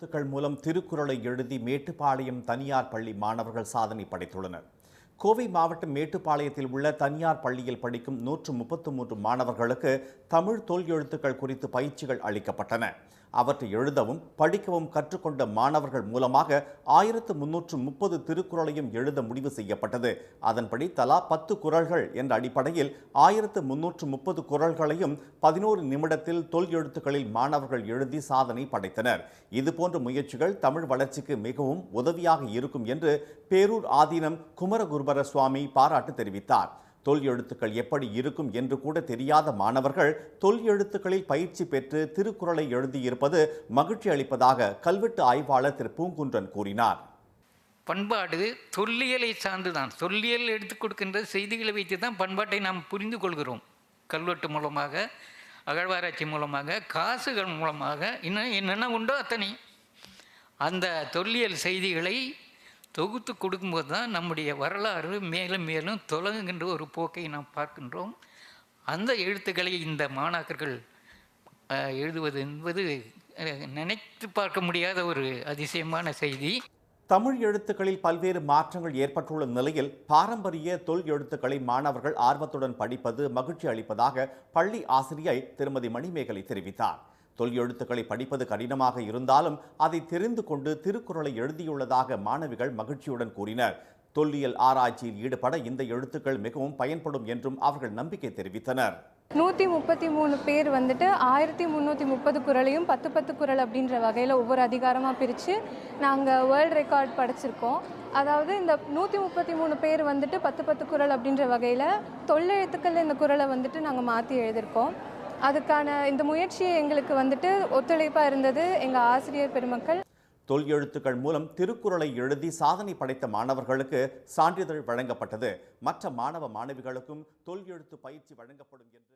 எழுத்துக்கள் மூலம் திருக்குறளை எழுதி மேட்டுப்பாளையம் தனியார் பள்ளி மாணவர்கள் சாதனை படைத்துள்ளனர். கோவை மாவட்டம் மேட்டுப்பாளையத்தில் உள்ள தனியார் பள்ளியில் படிக்கும் 133 மாணவர்களுக்கு தமிழ் தொல் எழுத்துக்கள் குறித்து பயிற்சிகள் அளிக்கப்பட்டன. அவற்றை எழுதவும் படிக்கவும் கற்றுக்கொண்ட மாணவர்கள் மூலமாக 1330 திருக்குறளையும் எழுத முடிவு செய்யப்பட்டது. அதன்படி தலா 10 குறள்கள் என்ற அடிப்படையில் 1330 குறள்களையும் 11 நிமிடத்தில் தொல் எழுத்துக்களில் மாணவர்கள் எழுதி சாதனை படைத்தனர். இதுபோன்ற முயற்சிகள் தமிழ் வளர்ச்சிக்கு மிகவும் உதவியாக இருக்கும் என்று பேரூர் ஆதீனம் குமரகுருபர சுவாமி பாராட்டு தெரிவித்தார். தொல் எழுத்துக்கள் எப்படி இருக்கும் என்று கூட தெரியாத மாணவர்கள் தொல் எழுத்துக்களில் பயிற்சி பெற்று திருக்குறளை எழுதியிருப்பது மகிழ்ச்சி அளிப்பதாக கல்வெட்டு ஆய்வாளர் திரு பூங்குன்றன் கூறினார். பண்பாடு தொல்லியலை சார்ந்துதான். தொல்லியல் எடுத்துக் கொடுக்கின்ற செய்திகளை வைத்து தான் பண்பாட்டை நாம் புரிந்து கொள்கிறோம். கல்வெட்டு மூலமாக, அகழ்வாராய்ச்சி மூலமாக, காசுகள் மூலமாக, இன்னும் என்னென்ன உண்டோ அத்தனை அந்த தொல்லியல் செய்திகளை தொகுத்து கொடுக்கும்போது தான் நம்முடைய வரலாறு மேலும் மேலும் தொடங்குகின்ற ஒரு போக்கை நாம் பார்க்கின்றோம். அந்த எழுத்துக்களை இந்த மாணாக்கர்கள் எழுதுவது என்பது நினைத்து பார்க்க முடியாத ஒரு அதிசயமான செய்தி. தமிழ் எழுத்துக்களில் பல்வேறு மாற்றங்கள் ஏற்பட்டுள்ள நிலையில் பாரம்பரிய தொல் எழுத்துக்களை மாணவர்கள் ஆர்வத்துடன் படிப்பது மகிழ்ச்சி அளிப்பதாக பள்ளி ஆசிரியை திருமதி மணிமேகலை தெரிவித்தார். தொல் எழுத்துக்களை படிப்பது கடினமாக இருந்தாலும் அதை தெரிந்து கொண்டு திருக்குறளை எழுதியுள்ளதாக மாணவிகள் மகிழ்ச்சியுடன் கூறினர். தொல்லியல் ஆராய்ச்சியில் ஈடுபட இந்த எழுத்துக்கள் மிகவும் பயன்படும் என்றும் அவர்கள் நம்பிக்கை தெரிவித்தனர். 133 பேர் 1330 குறளையும் 10 குறள் அப்படின்ற வகையில் ஒவ்வொரு அதிகாரமாக பிரித்து நாங்கள் வேர்ல்டு ரெக்கார்ட் படிச்சிருக்கோம். அதாவது இந்த 133 பேர் 10 குறள் அப்படின்ற வகையில் தொல்லெழுத்துக்கள் இந்த குறளை நாங்கள் மாற்றி எழுதியிருக்கோம். அதுக்கான இந்த முயற்சி எங்களுக்கு ஒத்துழைப்பாக இருந்தது எங்கள் ஆசிரியர் பெருமக்கள். தொல் எழுத்துக்கள் மூலம் திருக்குறளை எழுதி சாதனை படைத்த மாணவர்களுக்கு சான்றிதழ் வழங்கப்பட்டது. மற்ற மாணவ மாணவிகளுக்கும் தொல் எழுத்து பயிற்சி வழங்கப்படும் என்று